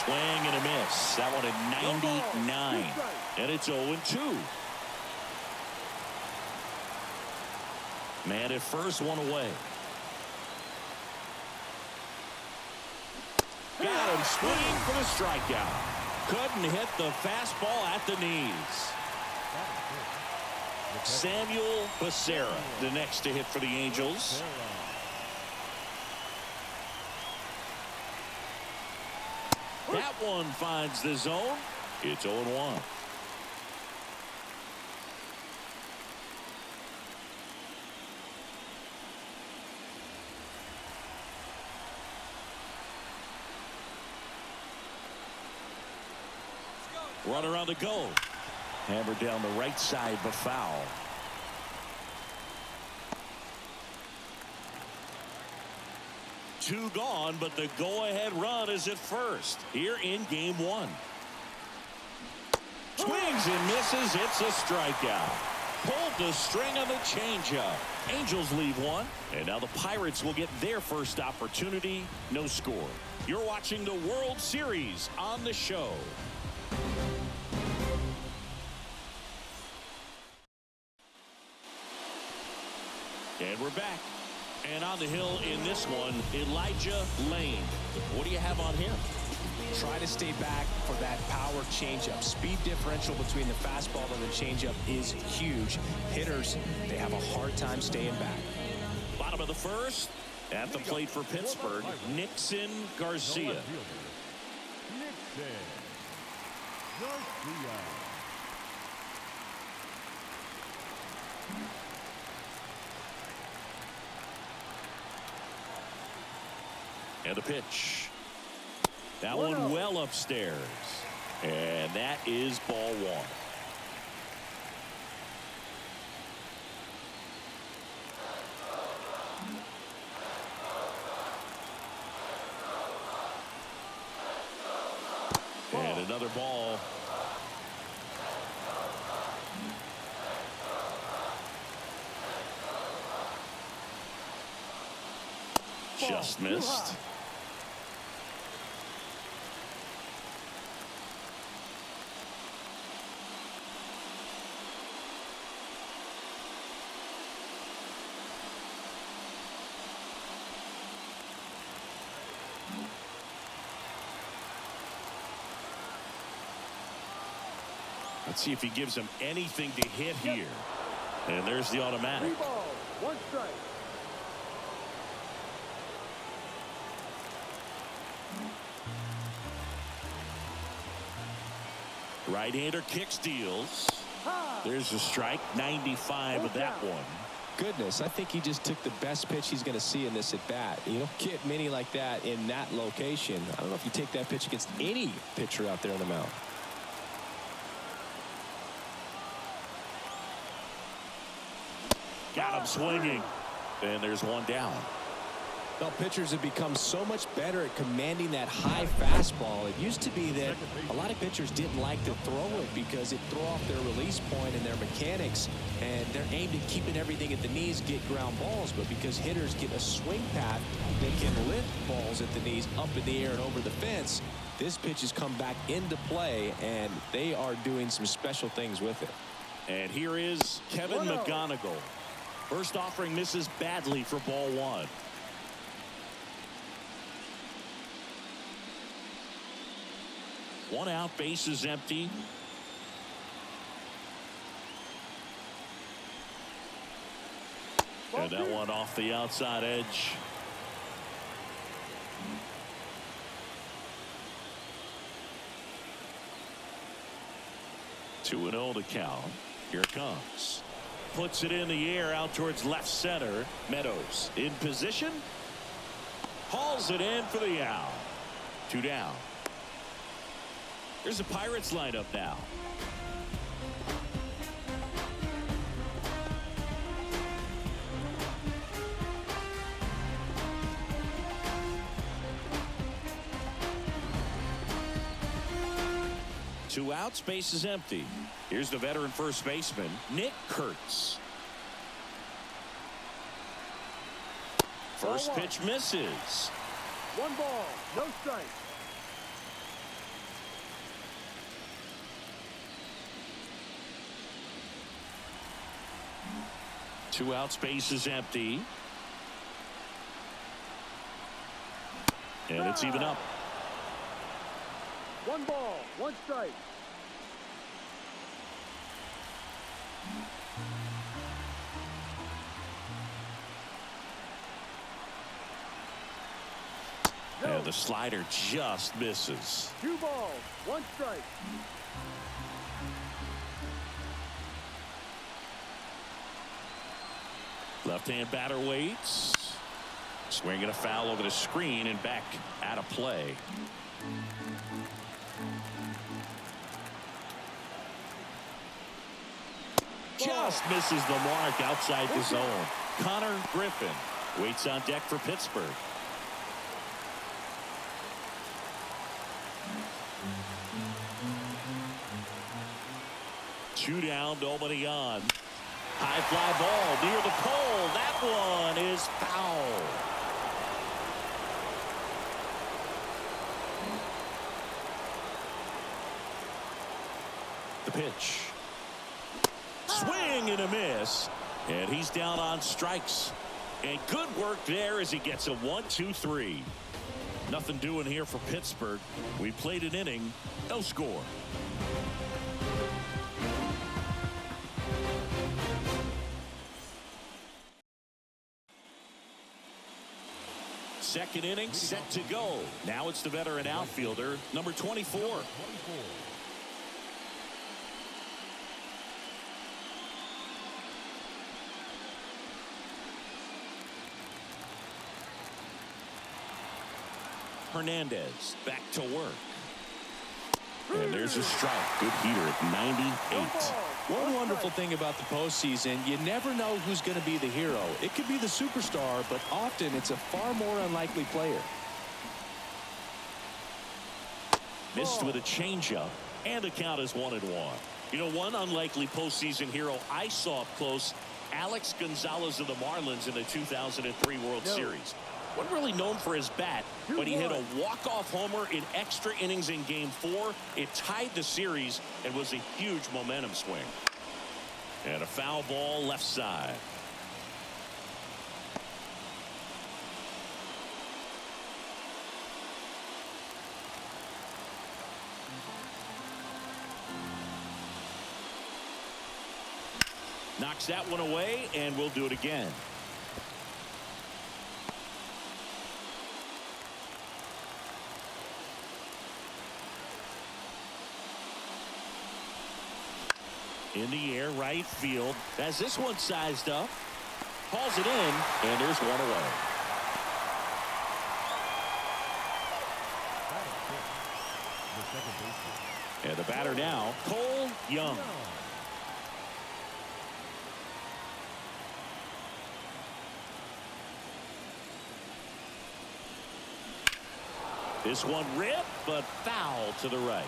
swing and a miss. That one at 99. And it's 0-2. Man at first, one away. Got him swinging for the strikeout. Couldn't hit the fastball at the knees. Samuel Becerra, the next to hit for the Angels. That one finds the zone. It's 0-1. Runner on the go. Hammered down the right side, but foul. Two gone, but the go-ahead run is at first here in game one. Swings and misses. It's a strikeout. Pulled the string on the changeup. Angels leave one, and now the Pirates will get their first opportunity. No score. You're watching the World Series on the show. And we're back. And on the hill in this one, Elijah Lane. What do you have on him? Try to stay back for that power changeup. Speed differential between the fastball and the changeup is huge. Hitters, they have a hard time staying back. Bottom of the first. At the plate for Pittsburgh, Nixon Garcia. And the pitch. That one well upstairs. And that is ball one. And another ball. Just missed. Let's see if he gives him anything to hit here. And there's the automatic. 3 balls, 1 strike. Right-hander kicks, deals. There's a strike. 95 of that one. Goodness, I think he just took the best pitch he's going to see in this at bat. You don't get many like that in that location. I don't know if you take that pitch against any pitcher out there on the mound. Got him swinging. And there's one down. Well, pitchers have become so much better at commanding that high fastball. It used to be that a lot of pitchers didn't like to throw it because it threw off their release point and their mechanics, and they're aimed at keeping everything at the knees, get ground balls. But because hitters get a swing path that can lift balls at the knees up in the air and over the fence, this pitch has come back into play, and they are doing some special things with it. And here is Kevin McGonigal. First offering misses badly for ball one. One out, base is empty. And that one off the outside edge. Two and 0 to count. Here it comes. Puts it in the air out towards left center. Meadows in position. Hauls it in for the out. 2 down. Here's the Pirates lineup now. Two outs, base is empty. Here's the veteran first baseman, Nick Kurtz. First pitch misses. 1 ball, no strike. Two outs, base is empty. And it's even up. 1 ball, 1 strike. And the slider just misses. 2 balls, 1 strike. Left-hand batter waits. Swinging a foul over the screen and back out of play. Just misses the mark outside the zone. Connor Griffin waits on deck for Pittsburgh. Two down, nobody on. High fly ball near the pole. That one is foul. The pitch. Swing and a miss. And he's down on strikes. And good work there as he gets a 1-2-3. Nothing doing here for Pittsburgh. We played an inning, no score. Second inning set to go. Now it's the veteran outfielder, number 24. Hernandez back to work. And there's a strike. Good heater at 98. One wonderful thing about the postseason, you never know who's going to be the hero. It could be the superstar, but often it's a far more unlikely player. Missed with a changeup, and the count is 1-1. You know, one unlikely postseason hero I saw up close, Alex Gonzalez of the Marlins in the 2003 World Series. Wasn't really known for his bat, but he hit a walk-off homer in extra innings in Game 4. It tied the series and was a huge momentum swing. And a foul ball left side. Knocks that one away, and we'll do it again. In the air, right field. As this one sized up. Hauls it in, and there's one away. And the batter now, Cole Young. This one ripped, but foul to the right.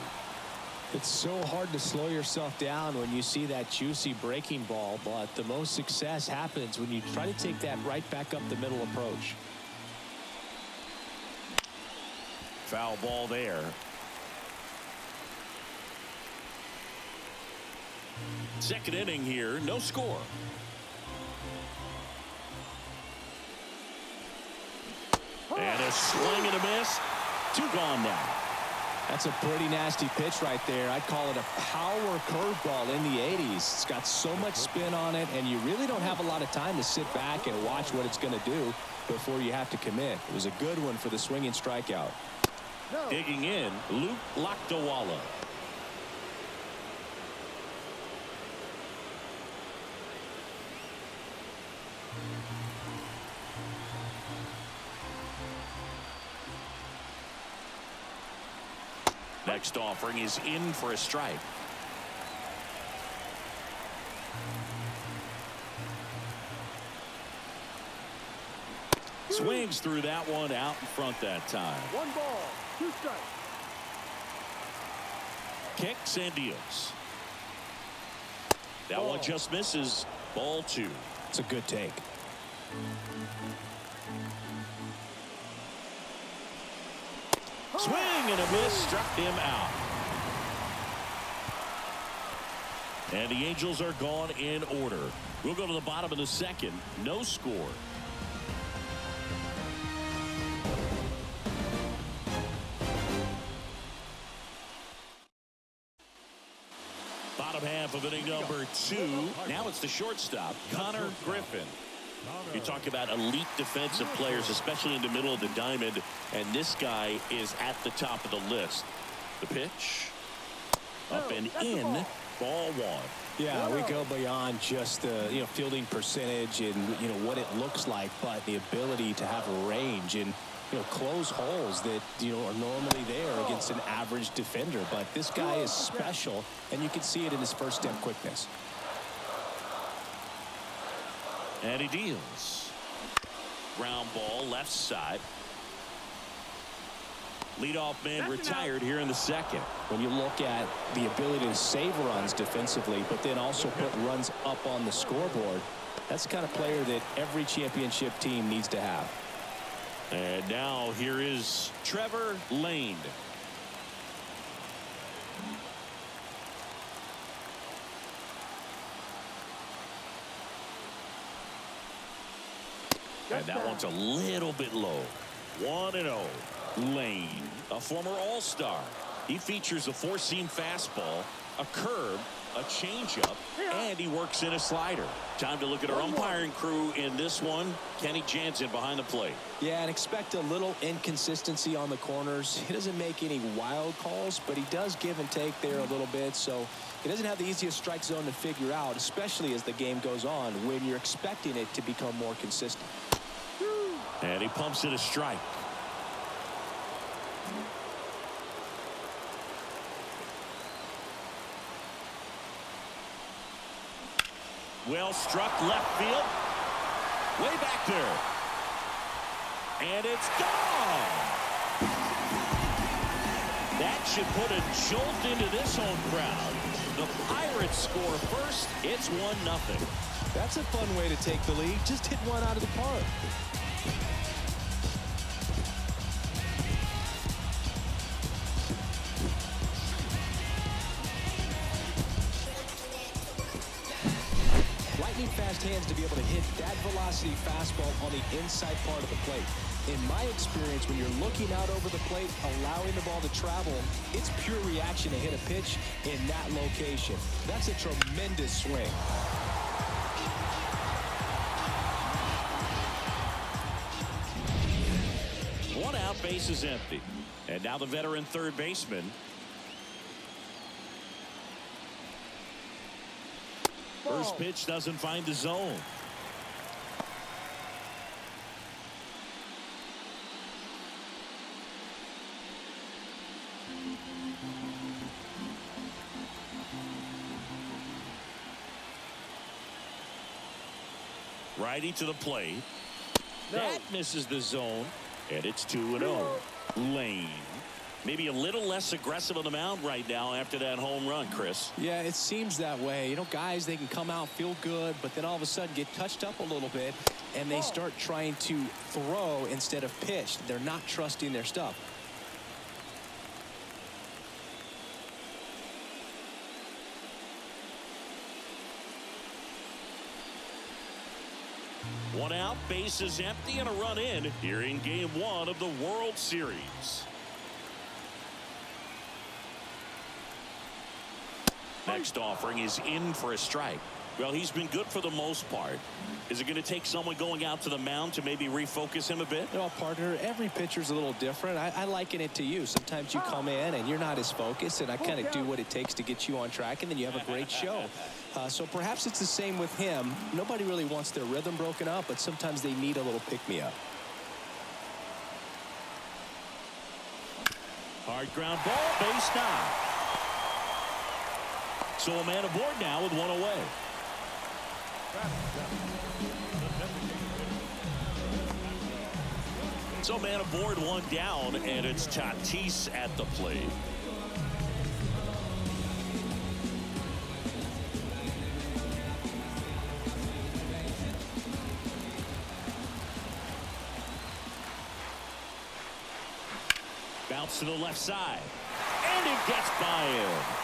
It's so hard to slow yourself down when you see that juicy breaking ball, but the most success happens when you try to take that right back up the middle approach. Foul ball there. Second inning here, no score. And a swing and a miss. 2 gone now. That's a pretty nasty pitch right there. I'd call it a power curveball in the 80s. It's got so much spin on it, and you really don't have a lot of time to sit back and watch what it's going to do before you have to commit. It was a good one for the swinging strikeout. Digging in, Luke Lakdawala. Next offering is in for a strike. Swings through that one out in front that time. 1 ball, 2 strikes. Kicks and deals. That one just misses. Ball 2. It's a good take. Swing and a miss, struck him out. And the Angels are gone in order. We'll go to the bottom of the second. No score. Bottom half of inning number 2. Now it's the shortstop, Connor Griffin. You talk about elite defensive players, especially in the middle of the diamond, and this guy is at the top of the list. The pitch. Up and in. Ball 1. Yeah, we go beyond just the fielding percentage and what it looks like, but the ability to have a range and close holes that are normally there against an average defender. But this guy is special, and you can see it in his first step quickness. And he deals. Ground ball left side. Leadoff man retired here in the second. When you look at the ability to save runs defensively, but then also put runs up on the scoreboard, that's the kind of player that every championship team needs to have. And now here is Trevor Lane. And that one's a little bit low. 1-0. Lane, a former All-Star. He features a four-seam fastball, a curve, a changeup, and he works in a slider. Time to look at our umpiring crew in this one. Kenny Jansen behind the plate. Yeah, and expect a little inconsistency on the corners. He doesn't make any wild calls, but he does give and take there a little bit. So he doesn't have the easiest strike zone to figure out, especially as the game goes on when you're expecting it to become more consistent. And he pumps it a strike. Well struck left field. Way back there. And it's gone. That should put a jolt into this home crowd. The Pirates score first. It's 1-0. That's a fun way to take the lead. Just hit one out of the park. Fast hands to be able to hit that velocity fastball on the inside part of the plate. In my experience, when you're looking out over the plate, allowing the ball to travel, it's pure reaction to hit a pitch in that location. That's a tremendous swing. One out, base is empty. And now the veteran third baseman. First pitch doesn't find the zone. Righty to the plate. That misses the zone. And it's 2-0. Lane. Maybe a little less aggressive on the mound right now after that home run, Chris. Yeah, it seems that way. Guys, they can come out, feel good, but then all of a sudden get touched up a little bit, and they start trying to throw instead of pitch. They're not trusting their stuff. One out, base is empty, and a run in here in Game 1 of the World Series. Next offering is in for a strike. Well, he's been good for the most part. Is it going to take someone going out to the mound to maybe refocus him a bit? Well, partner, every pitcher's a little different. I liken it to you. Sometimes you come in and you're not as focused, and I kind of do what it takes to get you on track, and then you have a great show. So perhaps it's the same with him. Nobody really wants their rhythm broken up, but sometimes they need a little pick-me-up. Hard ground ball, base knock. So a man aboard now with one away. So man aboard, one down, and it's Tatis at the plate. Bounce to the left side, and it gets by him.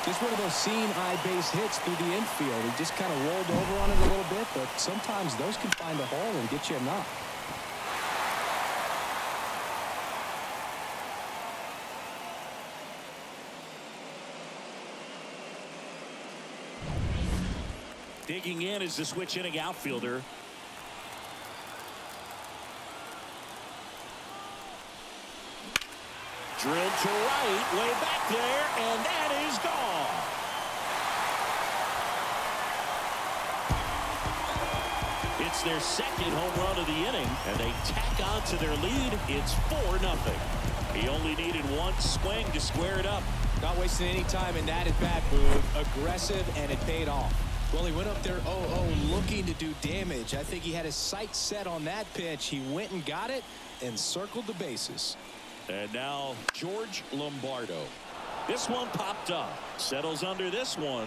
Just one of those seeing eye base hits through the infield. He just kind of rolled over on it a little bit, but sometimes those can find a hole and get you a knock. Digging in is the switch inning outfielder. Drilled to right, way back there, and that is gone. It's their second home run of the inning, and they tack on to their lead. It's 4-0. He only needed one swing to square it up. Not wasting any time in that at-bat move. Aggressive, and it paid off. Well, he went up there 0-0 looking to do damage. I think he had his sights set on that pitch. He went and got it and circled the bases. And now George Lombardo. This one popped up. Settles under this one.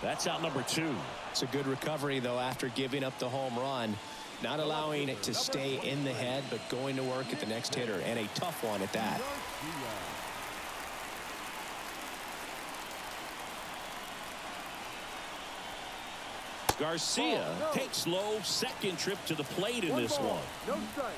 That's out number 2. It's a good recovery, though, after giving up the home run. Not allowing it to stay in the head, but going to work at the next hitter, and a tough one at that. Garcia takes low, second trip to the plate in this one. No strike.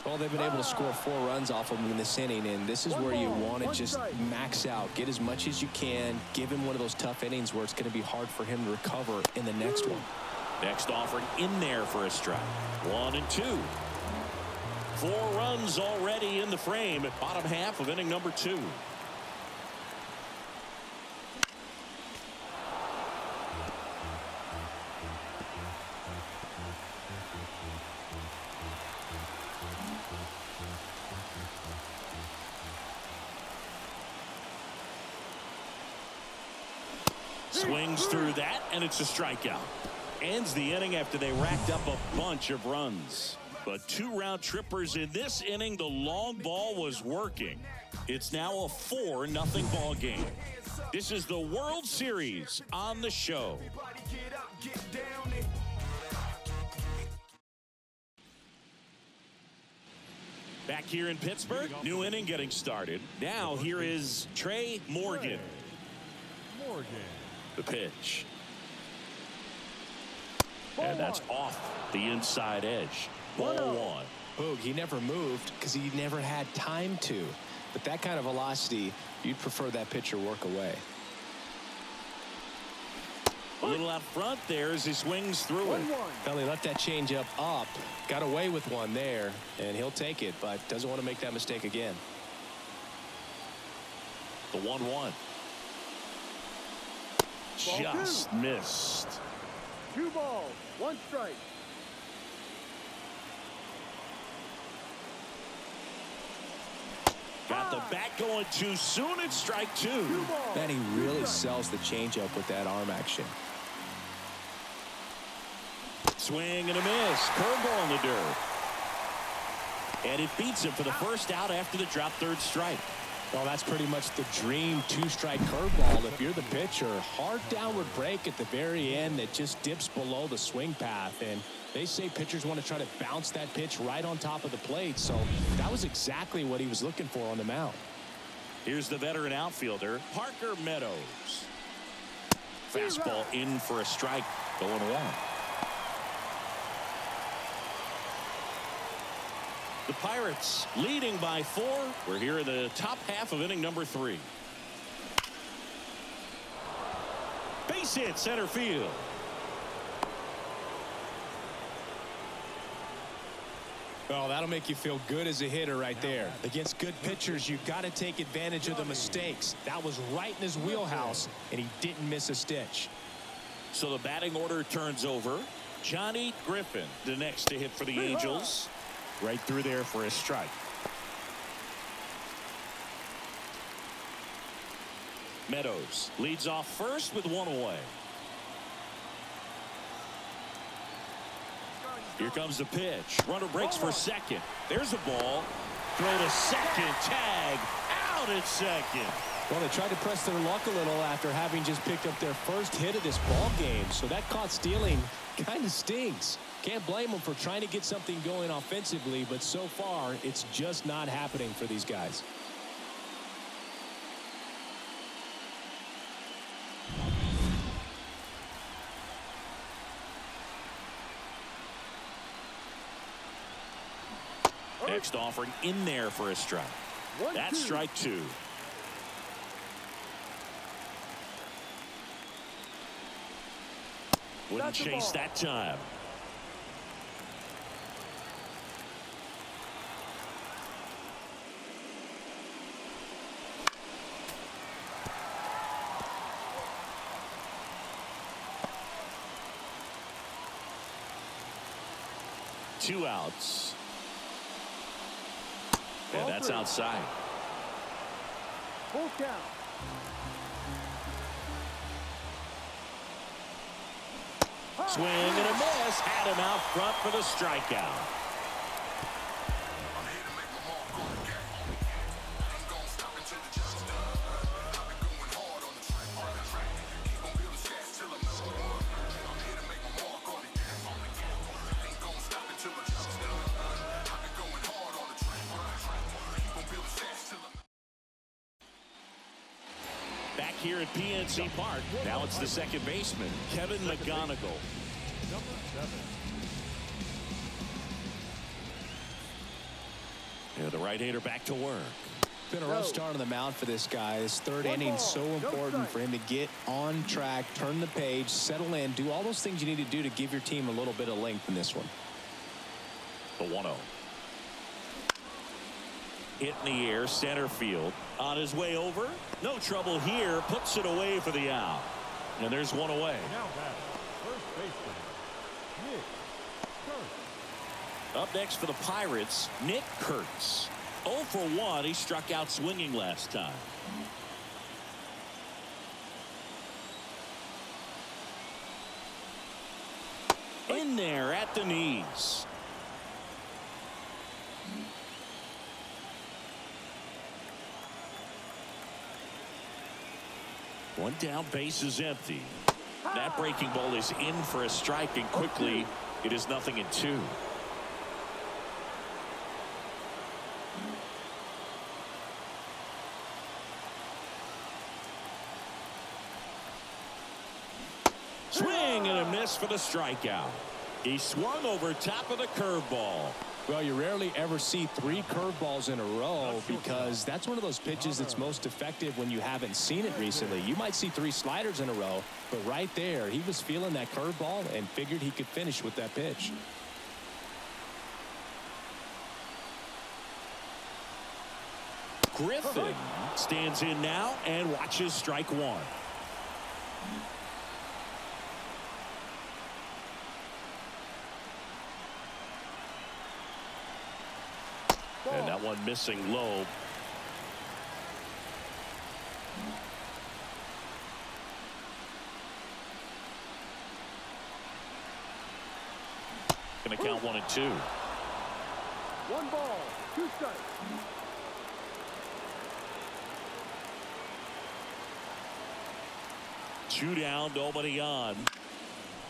Well, they've been able to score 4 runs off of him in this inning, and this is where you want to just max out, get as much as you can, give him one of those tough innings where it's going to be hard for him to recover in the next one. Next offering in there for a strike. 1-2. 4 runs already in the frame at bottom half of inning number 2. Swings through that, and it's a strikeout. Ends the inning after they racked up a bunch of runs. But 2 round trippers in this inning. The long ball was working. It's now a 4-0 ball game. This is the World Series on the show. Back here in Pittsburgh, new inning getting started. Now here is Trey Morgan. The pitch. And that's off the inside edge. Ball 1. Boog, he never moved because he never had time to. But that kind of velocity, you'd prefer that pitcher work away. A little out front there as he swings through it. Well, he left that changeup up, got away with one there, and he'll take it, but doesn't want to make that mistake again. The 1-1. Just missed. 2 balls, 1 strike. Got the bat going too soon. It's strike 2. Man, he really sells the changeup with that arm action. Swing and a miss. Curveball in the dirt. And it beats him for the first out after the drop third strike. Well, that's pretty much the dream 2-strike curveball. If you're the pitcher, hard downward break at the very end that just dips below the swing path. And they say pitchers want to try to bounce that pitch right on top of the plate. So that was exactly what he was looking for on the mound. Here's the veteran outfielder, Parker Meadows. Fastball in for a strike. 0-1. The Pirates leading by 4. We're here in the top half of inning number 3. Base hit center field. Oh, that'll make you feel good as a hitter right there. Against good pitchers, you've got to take advantage of the mistakes. That was right in his wheelhouse, and he didn't miss a stitch. So the batting order turns over. Johnny Griffin, the next to hit for the Angels. Right through there for a strike. Meadows leads off first with 1 away. Here comes the pitch. Runner breaks for second. There's a ball. Throw to second. Tag out at second. Well, they tried to press their luck a little after having just picked up their first hit of this ball game. So that caught stealing kind of stings. Can't blame them for trying to get something going offensively, but so far it's just not happening for these guys. Next offering in there for a strike. That's strike two. Wouldn't chase that time. Two outs. And that's outside. Full count. Swing and a miss. Had him out front for the strikeout. Back here at PNC Park, now it's the second baseman, Kevin McGonigal. Number 7. Yeah, the right-hander back to work. Been a rough start on the mound for this guy. His third inning so important for him to get on track, turn the page, settle in, do all those things you need to do to give your team a little bit of length in this one. The 1-0. Hit in the air, center field. On his way over. No trouble here. Puts it away for the out. And there's one away. Now back. First baseman, Nick Kurtz. Up next for the Pirates, Nick Kurtz. 0 for 1. He struck out swinging last time. In there at the knees. One down, base is empty. That breaking ball is in for a strike, and quickly it is 0-2. Swing and a miss for the strikeout. He swung over top of the curveball. Well, you rarely ever see 3 curveballs in a row because that's one of those pitches that's most effective when you haven't seen it recently. You might see 3 sliders in a row, but right there, he was feeling that curveball and figured he could finish with that pitch. Griffin stands in now and watches strike one. And that one missing low. Going to count 1 and 2. 1 ball, 2 strikes. Two down, nobody on.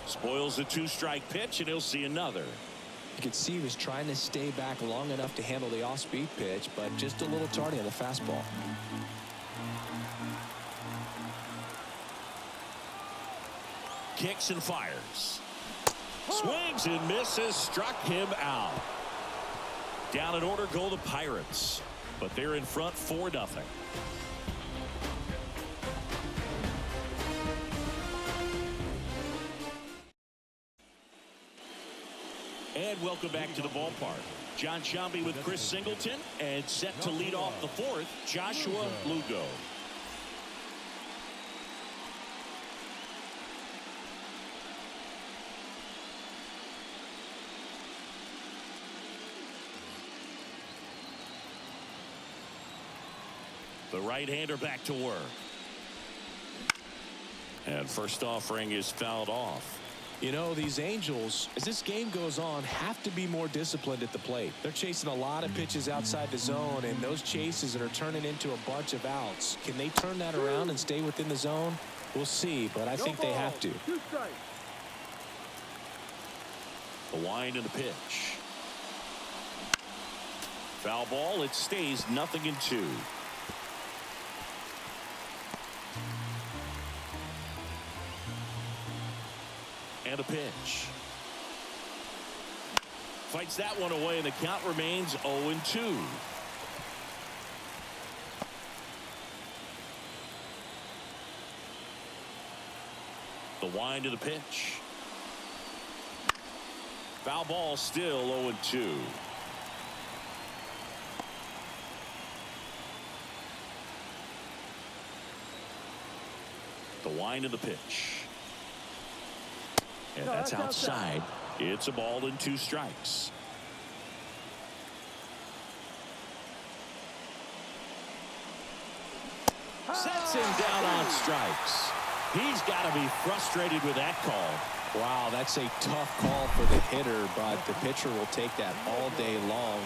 Spoils the 2-strike pitch, and he'll see another. You could see he was trying to stay back long enough to handle the off-speed pitch, but just a little tardy on the fastball. Kicks and fires. Swings and misses, struck him out. Down in order go the Pirates, but they're in front 4-0. And welcome back to the ballpark. John Shambi with Chris Singleton, and set to lead off the 4th, Joshua Lugo. The right-hander back to work. And first offering is fouled off. You know, these Angels, as this game goes on, have to be more disciplined at the plate. They're chasing a lot of pitches outside the zone, and those chases that are turning into a bunch of outs, can they turn that around and stay within the zone? We'll see, but I think they have to. 2 strikes. The wind and the pitch. Foul ball. It stays 0-2. And a pitch. Fights that one away, and the count remains 0-2. The wind to the pitch. Foul ball, still 0-2. The wind of the pitch. And that's outside. It's a ball and 2 strikes. Sets him down on strikes. He's got to be frustrated with that call. Wow, that's a tough call for the hitter, but the pitcher will take that all day long.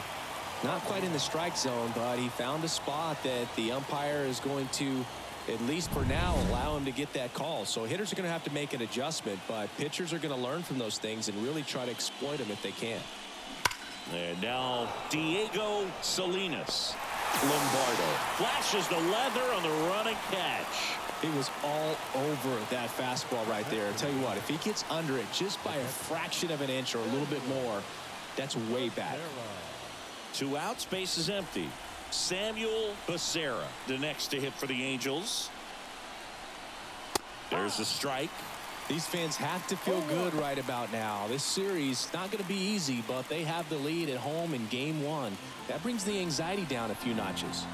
Not quite in the strike zone, but he found a spot that the umpire is going to, at least for now, allow him to get that call. So hitters are going to have to make an adjustment, but pitchers are going to learn from those things and really try to exploit them if they can. And now Diego Salinas. Lombardo flashes the leather on the running catch. He was all over that fastball right there. I tell you what, if he gets under it just by a fraction of an inch or a little bit more, that's way back. 2 outs, base is empty. Samuel Becerra, the next to hit for the Angels. There's the strike. These fans have to feel good right about now. This series not going to be easy, but they have the lead at home in game 1. That brings the anxiety down a few notches.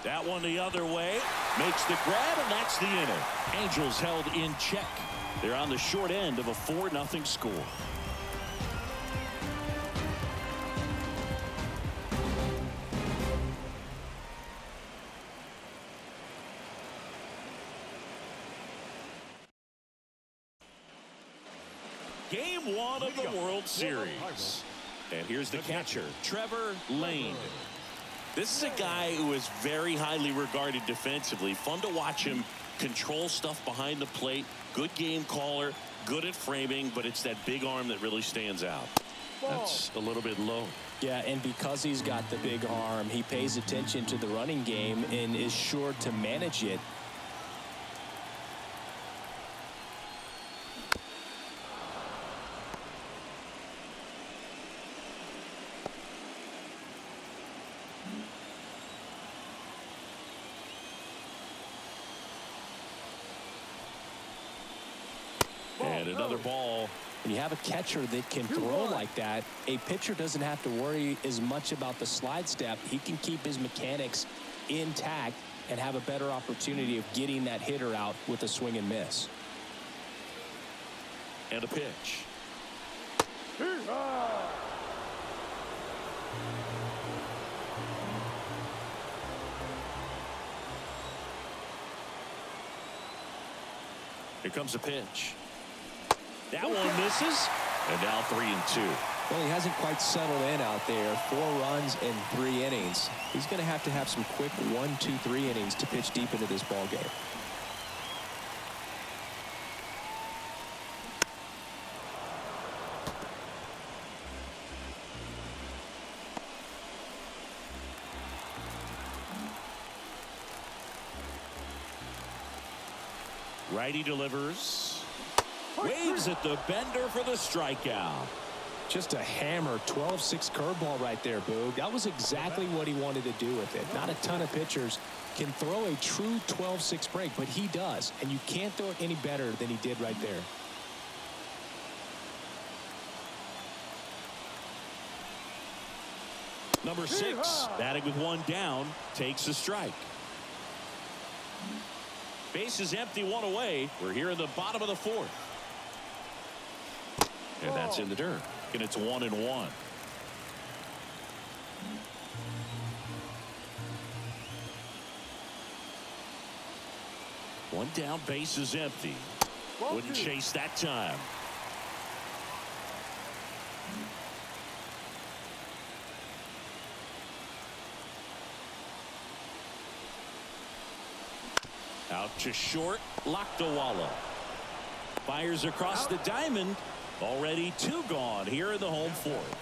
That one the other way. Makes the grab, and that's the inning. Angels held in check. They're on the short end of a 4-0 score. Game 1 of the World Series. And here's the catcher, Trevor Lane. This is a guy who is very highly regarded defensively. Fun to watch him control stuff behind the plate. Good game caller, good at framing, but it's that big arm that really stands out. That's a little bit low. Yeah, and because he's got the big arm, he pays attention to the running game and is sure to manage it. And another ball. When you have a catcher that can throw like that, a pitcher doesn't have to worry as much about the slide step. He can keep his mechanics intact and have a better opportunity of getting that hitter out with a swing and miss. And a pitch. Here comes a pitch. That one misses. And now 3-2. Well, he hasn't quite settled in out there. 4 runs in 3 innings. He's going to have some quick 1, 2, 3 innings to pitch deep into this ball game. Righty delivers. Waves at the bender for the strikeout. Just a hammer 12-6 curveball right there, Boog. That was exactly what he wanted to do with it. Not a ton of pitchers can throw a true 12-6 break, but he does. And you can't throw it any better than he did right there. Number 6, batting with 1 down, takes a strike. Base is empty, 1 away. We're here in the bottom of the 4th. And that's in the dirt. And it's 1-1. One down, base is empty. Wouldn't chase that time. Out to short, Lakdawala. Fires across the diamond. Already 2 gone here in the home fourth.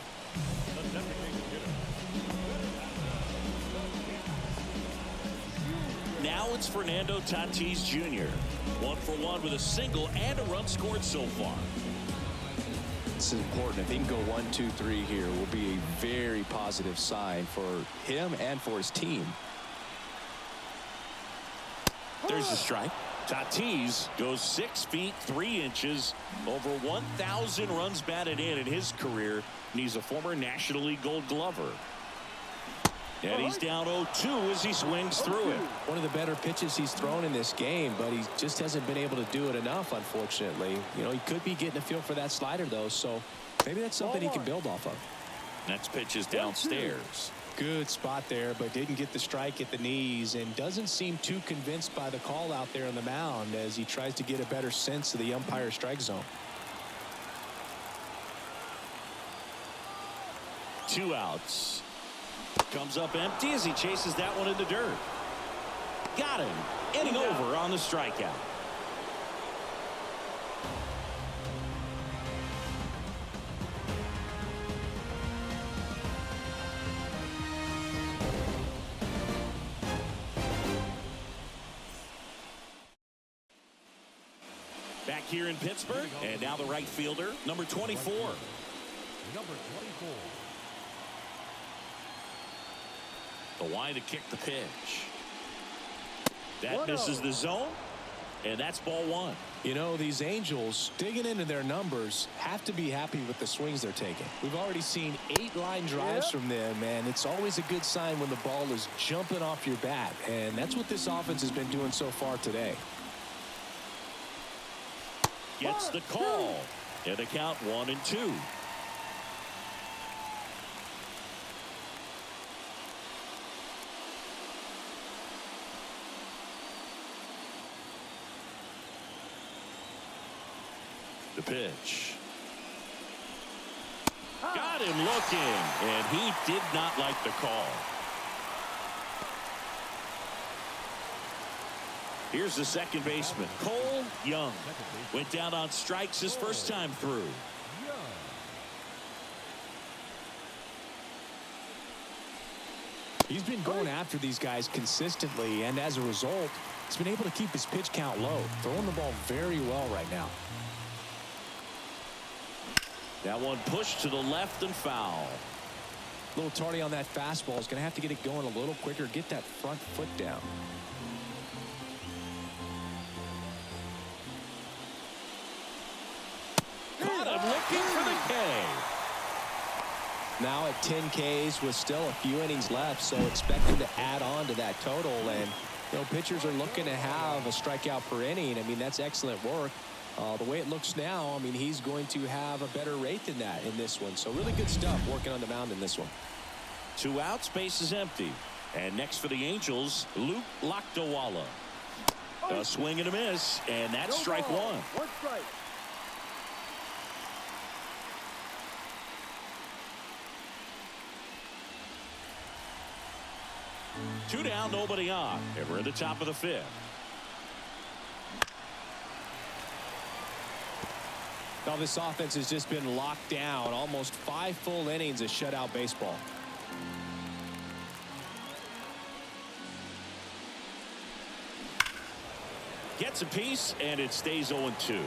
Now it's Fernando Tatis Jr. 1 for 1 with a single and a run scored so far. This is important. If he can go 1, 2, 3 here, will be a very positive sign for him and for his team. There's the strike. Tatis goes 6 feet 3 inches, over 1,000 runs batted in his career, and he's a former National League Gold Glover. And he's down 0-2 as he swings through it. One of the better pitches he's thrown in this game, but he just hasn't been able to do it enough, unfortunately. You know, he could be getting a feel for that slider, though, so maybe that's something he can build off of. Next pitch is downstairs. Good spot there, but didn't get the strike at the knees and doesn't seem too convinced by the call out there on the mound as he tries to get a better sense of the umpire strike zone. 2 outs. Comes up empty as he chases that one in the dirt. Got him. Inning over on the strikeout. Back here in Pittsburgh, and now the right fielder, number 24. Number 24. The wide to kick the pitch. That misses the zone, and that's ball 1. You know, these Angels, digging into their numbers, have to be happy with the swings they're taking. We've already seen 8 line drives from them, and it's always a good sign when the ball is jumping off your bat, and that's what this offense has been doing so far today. Gets the call, and the count 1-2. The pitch. Got him looking, and he did not like the call. Here's the second baseman, Cole Young. Went down on strikes his first time through. He's been going after these guys consistently, and as a result, he's been able to keep his pitch count low, throwing the ball very well right now. That one pushed to the left and foul. A little tardy on that fastball. Is going to have to get it going a little quicker, get that front foot down. Caught him looking for the K. Now at 10 Ks with still a few innings left, so expect him to add on to that total. And, you know, pitchers are looking to have a strikeout per inning. I mean, that's excellent work. The way it looks now, I mean, he's going to have a better rate than that in this one. So really good stuff working on the mound in this one. 2 outs, base is empty. And next for the Angels, Luke Lakdawala. A swing and a miss, and that's strike 1. 1 strike. Two down, nobody on. And we're at the top of the 5th. Now this offense has just been locked down. Almost 5 full innings of shutout baseball. Gets a piece, and it stays 0-2.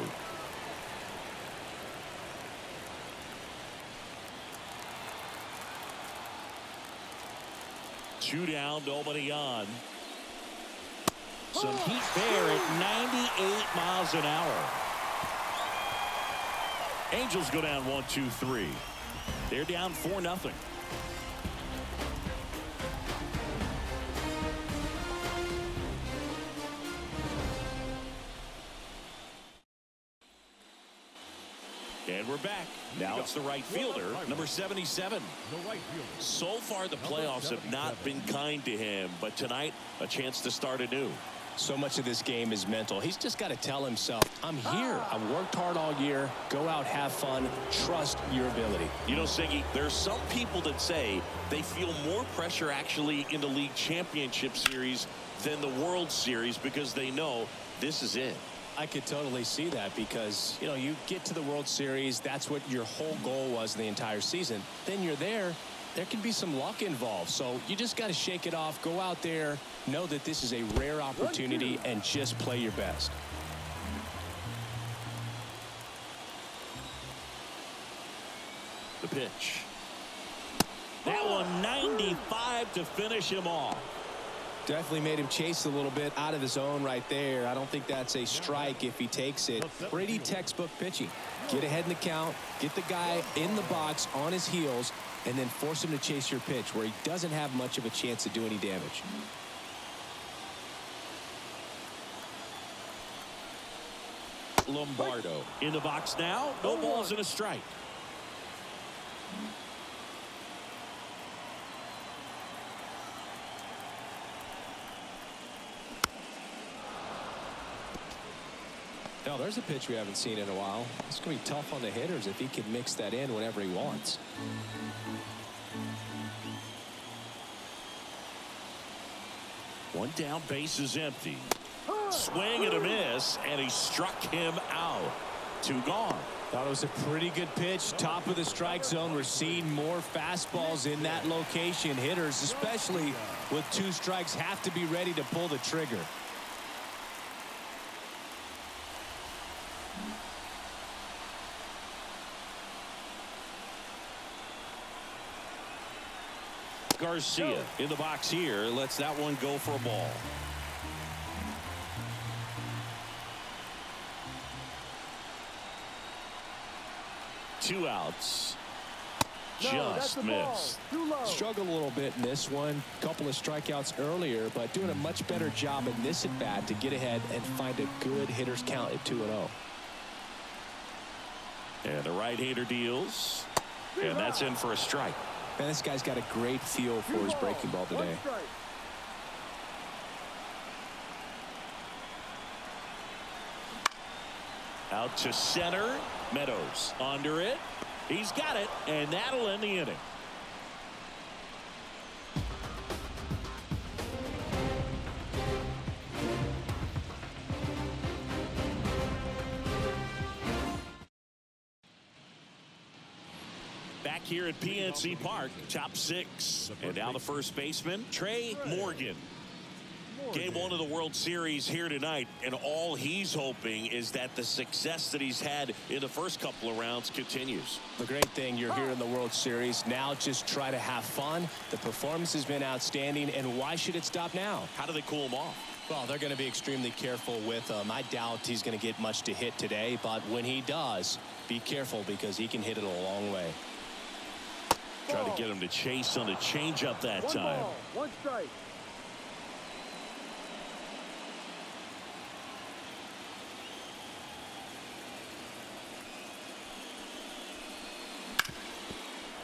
Two down, nobody on. Some heat there at 98 miles an hour. Angels go down 1-2-3. They're down 4-0. And we're back. Now it's the right fielder, number 77. So far, the playoffs have not been kind to him, but tonight, a chance to start anew. So much of this game is mental. He's just got to tell himself, I'm here. I've worked hard all year. Go out, have fun, trust your ability. You know, Siggy, there's some people that say they feel more pressure actually in the league championship series than the World Series because they know this is it. I could totally see that because, you know, you get to the World Series. That's what your whole goal was the entire season. Then you're there. There can be some luck involved. So you just got to shake it off. Go out there. Know that this is a rare opportunity and just play your best. The pitch. That one 95 to finish him off. Definitely made him chase a little bit out of his own right there. I don't think that's a strike if he takes it. Pretty textbook pitching. Get ahead in the count, get the guy in the box on his heels, and then force him to chase your pitch where he doesn't have much of a chance to do any damage. Lombardo in the box now. No balls and a strike. Now, there's a pitch we haven't seen in a while. It's going to be tough on the hitters if he can mix that in whenever he wants. One down, base is empty. Swing and a miss, and he struck him out. 2 gone. Thought it was a pretty good pitch. Top of the strike zone. We're seeing more fastballs in that location. Hitters, especially with 2 strikes, have to be ready to pull the trigger. Garcia in the box here. Lets that one go for a ball. Two outs. Just missed. Struggled a little bit in this one. Couple of strikeouts earlier, but doing a much better job in this at bat to get ahead and find a good hitter's count at 2-0. And the right-hander deals. And that's in for a strike. Man, this guy's got a great feel for his breaking ball today. Out to center. Meadows under it. He's got it, and that'll end the inning. Back here at PNC Park, top 6. And now the first baseman, Trey Morgan. Game 1 of the World Series here tonight, and all he's hoping is that the success that he's had in the first couple of rounds continues. The great thing, you're here in the World Series. Now just try to have fun. The performance has been outstanding, and why should it stop now? How do they cool him off? Well, they're going to be extremely careful with him. I doubt he's going to get much to hit today, but when he does, be careful because he can hit it a long way. Try to get him to chase on the changeup that time. 1 strike.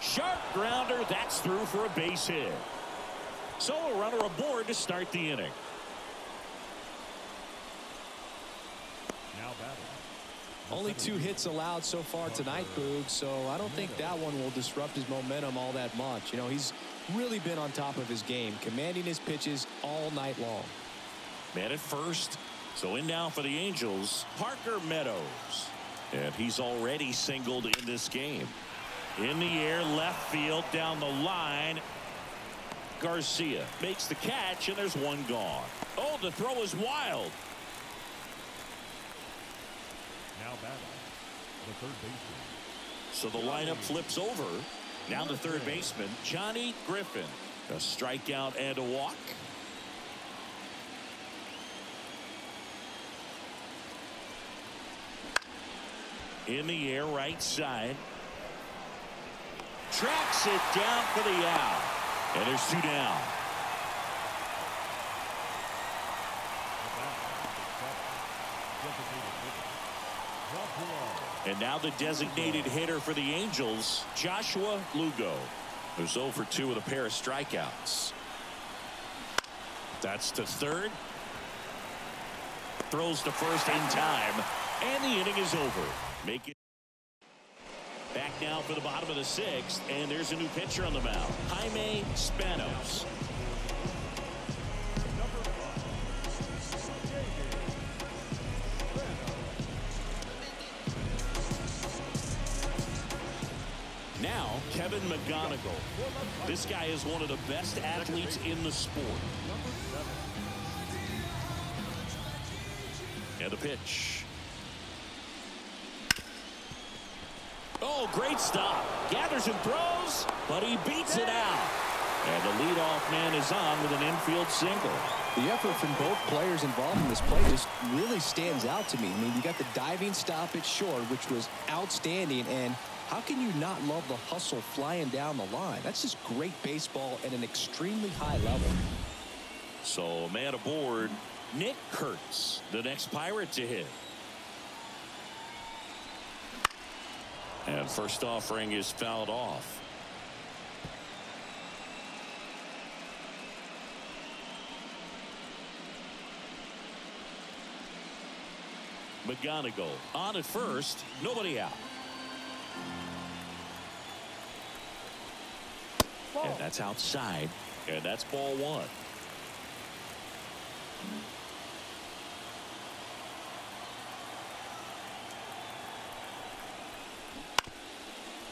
Sharp grounder, that's through for a base hit. So a runner aboard to start the inning. Now batting. Only 2 hits allowed so far tonight, Boog, so I don't think that one will disrupt his momentum all that much. You know, he's really been on top of his game, commanding his pitches all night long. Man at first. So in now for the Angels, Parker Meadows. And he's already singled in this game. In the air, left field, down the line. Garcia makes the catch, and there's 1 gone. Oh, the throw is wild. Now batting. The third baseman. So the lineup flips over. Now the third baseman, Johnny Griffin. A strikeout and a walk. In the air, right side. Tracks it down for the out. And there's 2 down. And now the designated hitter for the Angels, Joshua Lugo, who's 0 for 2 with a pair of strikeouts. That's to third. throws to first in time, and the inning is over. Make it back now for the bottom of the sixth, and there's a new pitcher on the mound, Jaime Spanos. Now, Kevin McGonigal. This guy is one of the best athletes in the sport. And a pitch. Oh, great stop. Gathers and throws, but he beats it out. And the leadoff man is on with an infield single. The effort from both players involved in this play just really stands out to me. I mean, you got the diving stop at short, which was outstanding, and how can you not love the hustle flying down the line? That's just great baseball at an extremely high level. So, man aboard, Nick Kurtz, the next Pirate to hit. And first offering is fouled off. McGonigal on at first, nobody out. And that's outside, and that's ball one.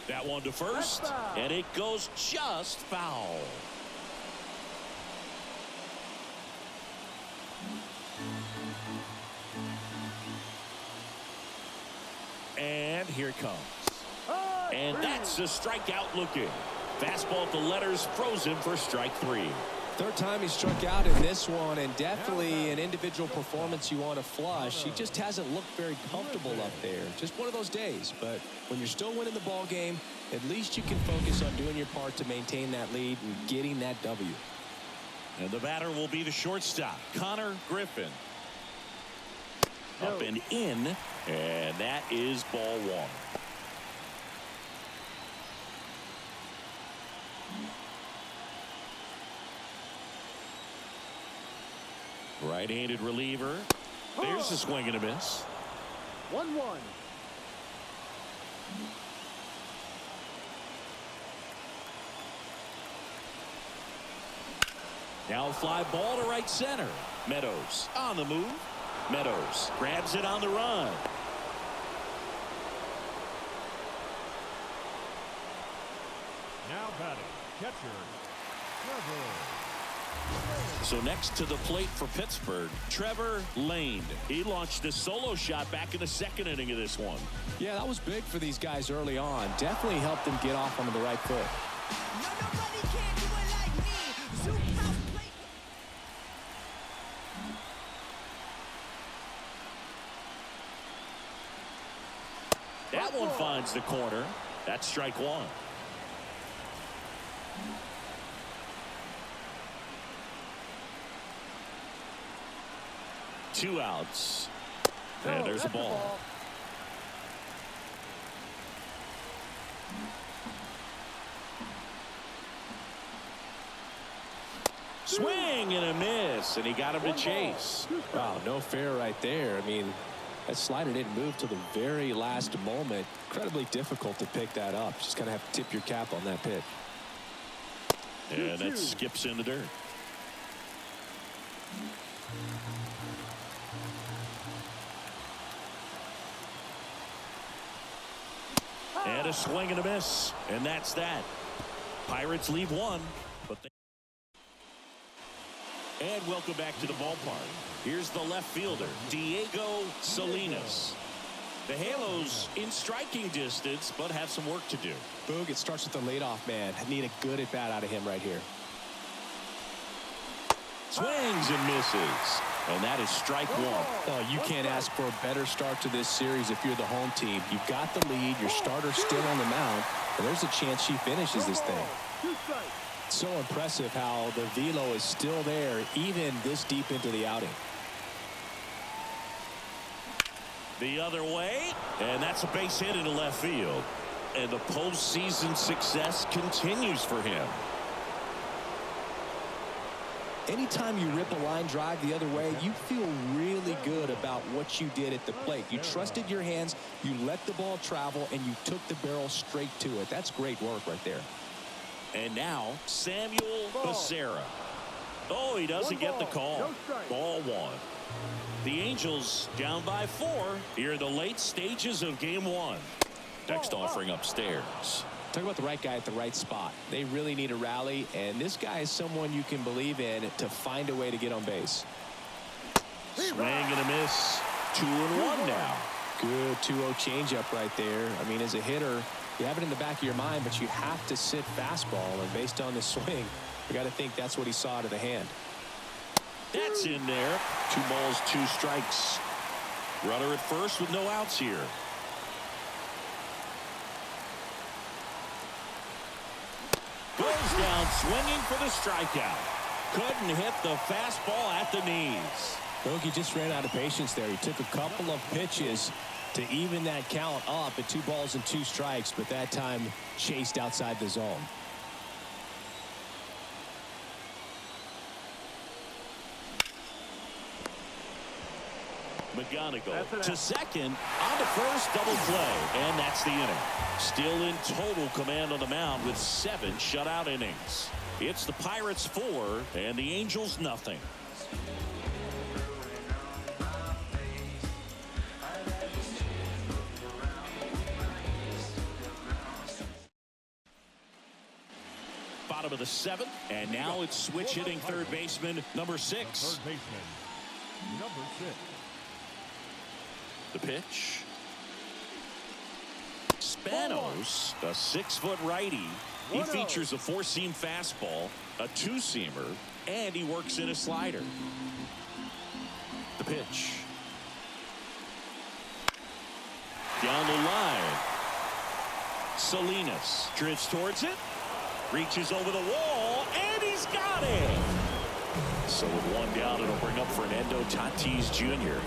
That one to first, and it goes just foul. And here it comes. And that's a strikeout looking. Fastball to letters, frozen for strike three. Third time he struck out in this one, and definitely an individual performance you want to flush. He just hasn't looked very comfortable up there. Just one of those days. But when you're still winning the ball game, at least you can focus on doing your part to maintain that lead and getting that W. And the batter will be the shortstop, Connor Griffin. Up and in, and that is ball one. Right-handed reliever. There's a swing and a miss. 1-1. Now a fly ball to right center. Meadows on the move. Meadows grabs it on the run. Now batting, catcher, Trevor. So next to the plate for Pittsburgh, Trevor Lane. He launched a solo shot back in the second inning of this one. Yeah, that was big for these guys early on. Definitely helped them get off onto the right foot. That one finds the corner. That's strike one. Two outs. And there's a ball. Swing and a miss, and he got him to chase. Wow, no fair right there. I mean, that slider didn't move till the very last moment. Incredibly difficult to pick that up. Just kind of have to tip your cap on that pitch. And that skips in the dirt. And a swing and a miss. And that's that. Pirates leave one. But they... And welcome back to the ballpark. Here's the left fielder, Diego Salinas. The Halos in striking distance, but have some work to do. Boog, it starts with the leadoff man. I need a good at-bat out of him right here. Swings and misses. And that is strike one. Oh, you can't ask for a better start to this series if you're the home team. You've got the lead. Your starter's still on the mound. And there's a chance she finishes this thing. So impressive how the velo is still there even this deep into the outing. The other way, and that's a base hit into left field. And the postseason success continues for him. Anytime you rip a line drive the other way, you feel really good about what you did at the plate. You trusted your hands, you let the ball travel, and you took the barrel straight to it. That's great work right there. And now Samuel Becerra. Oh, he doesn't get the call. Ball one. The Angels down by 4 here in the late stages of game 1. Next offering upstairs. Talk about the right guy at the right spot. They really need a rally, and this guy is someone you can believe in to find a way to get on base. Swing and a miss. 2-1 now. Good 2-0 changeup right there. I mean, as a hitter, you have it in the back of your mind, but you have to sit fastball, and based on the swing, you got to think that's what he saw out of the hand. That's in there. 2 balls, 2 strikes. Runner at first with no outs here. Goes down swinging for the strikeout. Couldn't hit the fastball at the knees. Bogey just ran out of patience there. He took a couple of pitches to even that count up at 2 balls and 2 strikes, but that time chased outside the zone. McGonigal to second, on to first, double play, and that's the inning. Still in total command on the mound with 7 shutout innings. It's the Pirates 4 and the Angels nothing. Bottom of the 7th, and now it's switch hitting third baseman number 6. Third baseman number 6. The pitch. Spanos, a 6-foot righty. He features a 4-seam fastball, a 2-seamer, and he works in a slider. The pitch. Down the line. Salinas drifts towards it. Reaches over the wall, and he's got it. So with 1 down, it'll bring up Fernando Tatis Jr.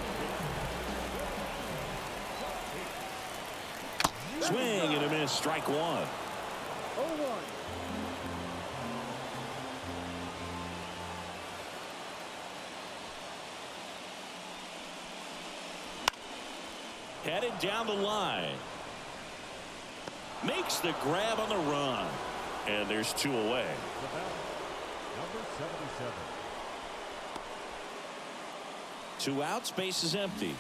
Swing and a miss, strike 1. 0-1. Headed down the line. Makes the grab on the run. And there's 2 away. The batter, number 77. 2 outs, base is empty.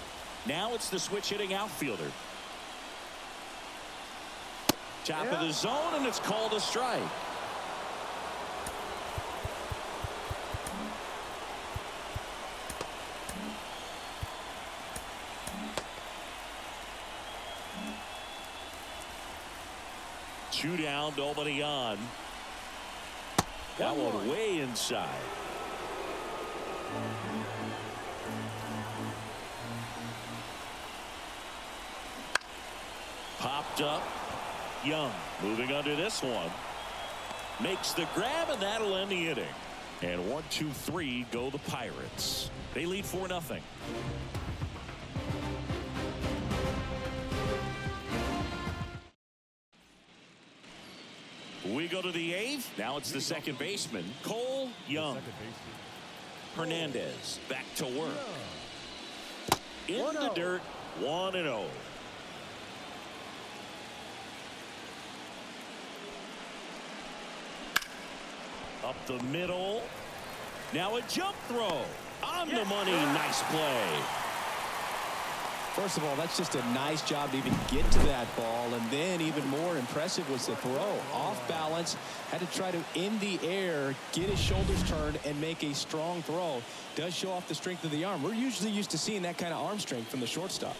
Now it's the switch hitting outfielder. Top of the zone, and it's called a strike. Two down, nobody on. That one way inside. Popped up. Young moving under this one. Makes the grab, and that'll end the inning. And 1, 2, 3 go the Pirates. They lead 4-0. We go to the 8th. Now it's the second baseman, Cole Young. Hernandez back to work. In the dirt, 1-0. Up the middle. Now a jump throw. On the money. Nice play. First of all, that's just a nice job to even get to that ball, and then even more impressive was the throw. Off balance, had to try to in the air get his shoulders turned and make a strong throw. Does show off the strength of the arm. We're usually used to seeing that kind of arm strength from the shortstop.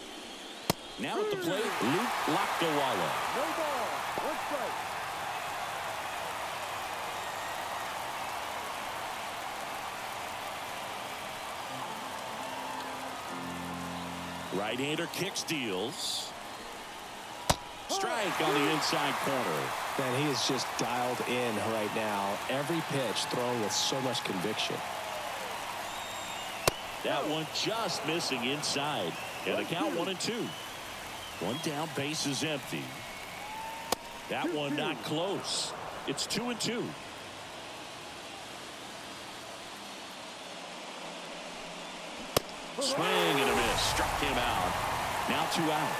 Now at the plate, Luke Lakdawala. No ball. 1 strike. Right-hander kicks, deals. Strike on the inside corner. Man, he is just dialed in right now. Every pitch thrown with so much conviction. That one just missing inside. And the count 1-2. 1 down, base is empty. That one not close. It's 2-2. Swing and a miss. Struck him out. Now 2 out.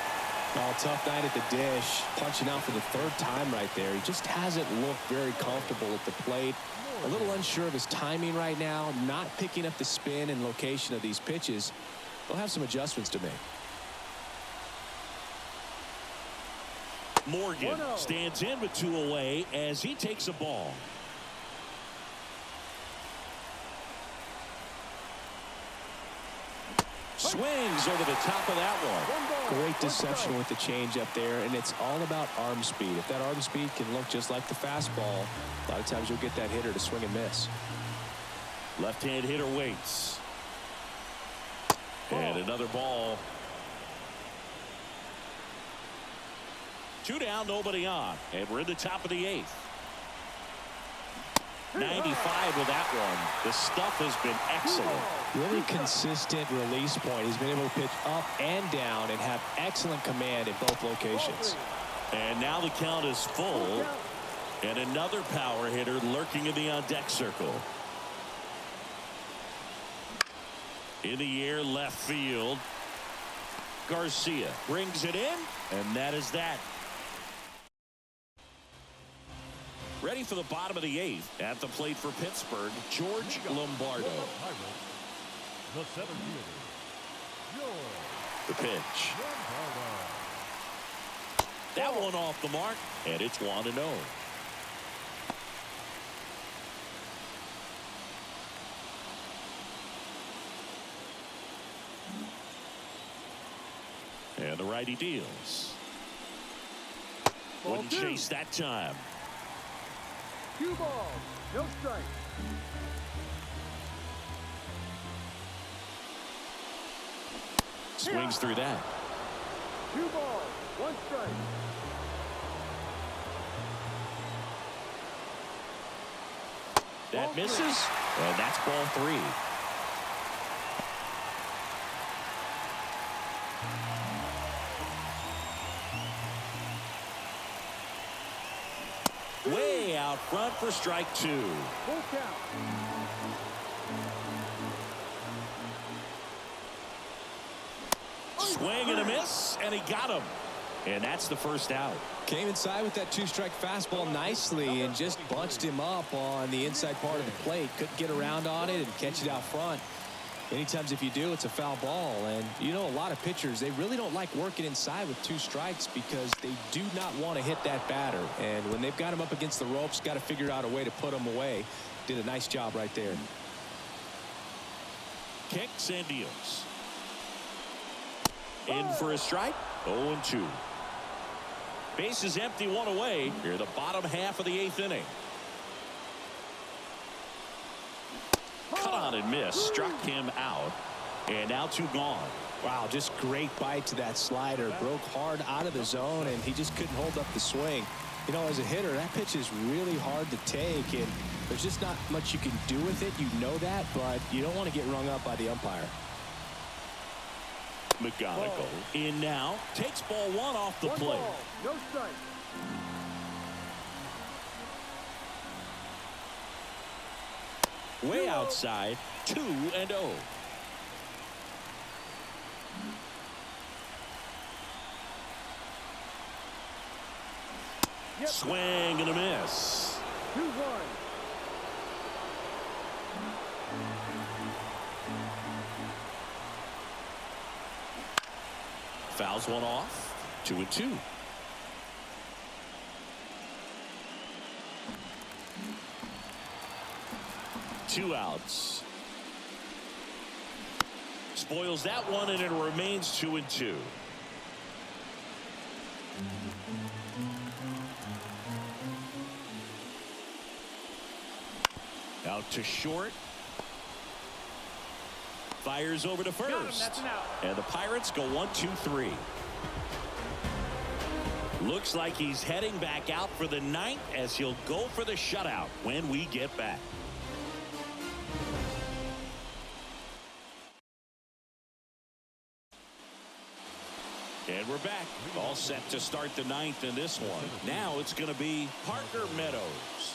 Oh, tough night at the dish. Punching out for the 3rd time right there. He just hasn't looked very comfortable at the plate. A little unsure of his timing right now. Not picking up the spin and location of these pitches. They'll have some adjustments to make. Morgan stands in with 2 away as he takes a ball. Swings over the top of that one. Great deception with the changeup there, and it's all about arm speed. If that arm speed can look just like the fastball, a lot of times you'll get that hitter to swing and miss. Left-hand hitter waits. And another ball. 2 down, nobody on. And we're in the top of the 8th. 95 with that one. The stuff has been excellent. Really consistent release point. He's been able to pitch up and down and have excellent command in both locations. And now the count is full. And another power hitter lurking in the on-deck circle. In the air, left field. Garcia brings it in, and that is that. Ready for the bottom of the 8th. At the plate for Pittsburgh, George Lombardo. The center fielder, The pitch. That one off the mark, and it's 1-0. And the righty deals. Wouldn't chase that time. 2 balls, no strike. Swings through that. 2 balls, 1 strike. That misses, and that's ball 3. Way out front for strike 2. Full count. Swing and a miss, and he got him. And that's the first out. Came inside with that 2-strike fastball nicely and just bunched him up on the inside part of the plate. Couldn't get around on it and catch it out front. Many times if you do, it's a foul ball. And you know, a lot of pitchers, they really don't like working inside with 2 strikes because they do not want to hit that batter. And when they've got him up against the ropes, got to figure out a way to put him away. Did a nice job right there. Kicks and deals. In for a strike. 0-2. Base is empty, 1 away. Here the bottom half of the 8th inning. Cut on and miss. Struck him out. And now 2 gone. Wow, just great bite to that slider. Broke hard out of the zone, and he just couldn't hold up the swing. You know, as a hitter, that pitch is really hard to take, and there's just not much you can do with it. You know that, but you don't want to get rung up by the umpire. McGonigal in now. Takes ball 1 off the 1 plate. ball, no strike. Way outside. 2-0. Yep. Swing and a miss. 2-1. Fouls one off. 2-2. Two outs. Spoils that one, and it remains 2-2. Out to short. Fires over to first. That's an out. And the Pirates go 1-2-3. Looks like he's heading back out for the 9th as he'll go for the shutout when we get back. And we're back. All set to start the 9th in this one. Now it's going to be Parker Meadows.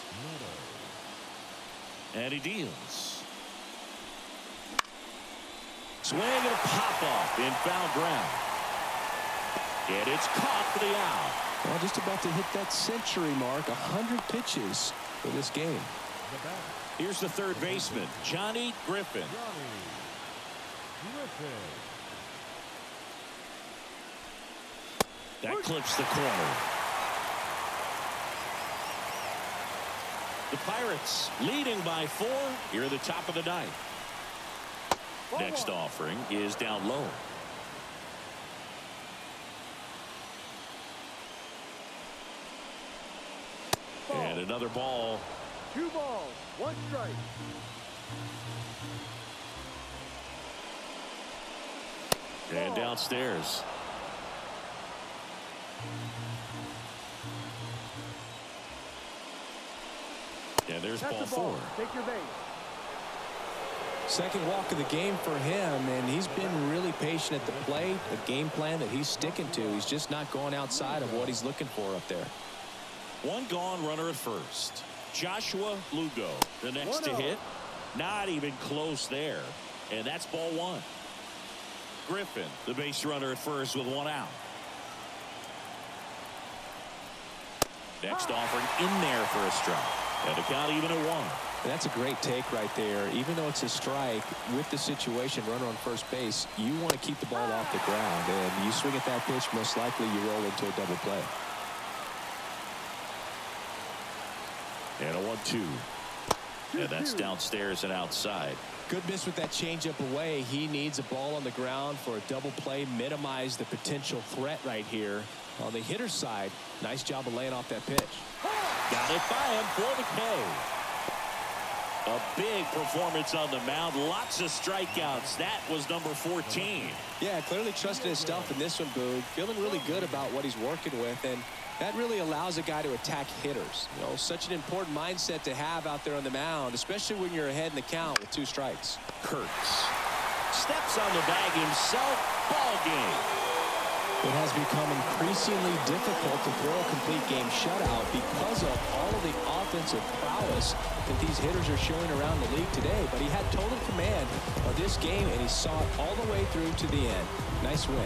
And he deals. Swing and a pop-off in foul ground. And it's caught for the out. Well, just about to hit that century mark, 100 pitches for this game. Here's the third baseman, Johnny Griffin. That clips the corner. The Pirates leading by 4 here at the top of the ninth. Next offering is down low. And another ball. 2 balls, 1 strike. And downstairs. And there's ball 4. Take your base. Second walk of the game for him, and he's been really patient at the plate. The game plan that he's sticking to. He's just not going outside of what he's looking for up there. 1 gone, runner at first. Joshua Lugo, the next to hit. Not even close there. And that's ball 1. Griffin, the base runner at first with 1 out. Next offering in there for a strike. And a count even at 1. That's a great take right there. Even though it's a strike, with the situation, runner on first base, you want to keep the ball off the ground. And you swing at that pitch, most likely you roll into a double play. And a 1-2. And that's downstairs and outside. Good miss with that changeup away. He needs a ball on the ground for a double play. Minimize the potential threat right here. On the hitter's side, nice job of laying off that pitch. Got it by him for the K. A big performance on the mound. Lots of strikeouts. That was number 14. Yeah, clearly trusted his stuff in this one, Boog. Feeling really good about what he's working with, and that really allows a guy to attack hitters. You know, such an important mindset to have out there on the mound, especially when you're ahead in the count with 2 strikes. Kurtz steps on the bag himself. Ball game. It has become increasingly difficult to throw a complete game shutout because of all of the offensive prowess that these hitters are showing around the league today. But he had total command of this game, and he saw it all the way through to the end. Nice win.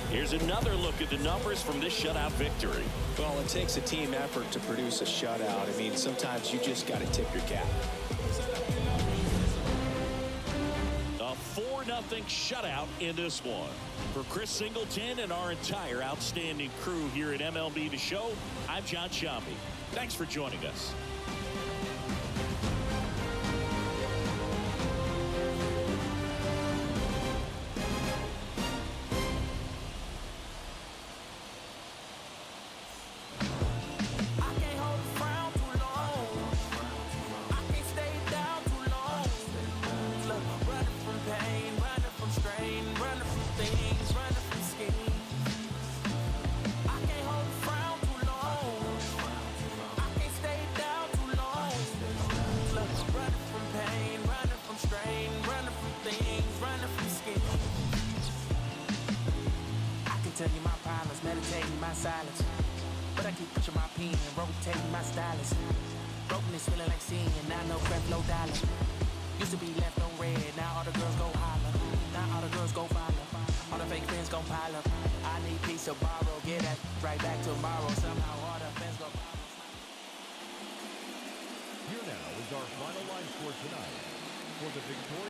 Here's another look at the numbers from this shutout victory. Well, it takes a team effort to produce a shutout. I mean, sometimes you just got to tip your cap. A 4-0 shutout in this one. For Chris Singleton and our entire outstanding crew here at MLB The Show, I'm John Shambi. Thanks for joining us. Tell you my problems, meditating my silence. But I keep pushing my pen, rotating my stylus. Broken is feeling like sin, now no breath, no dollar. Used to be left on red, now all the girls go holler. Now all the girls go follow. All the fake fans gon' pile up. I need peace to borrow, get that right back tomorrow. Somehow all the fans gon' follow. Here now is our final line score tonight. For the victorious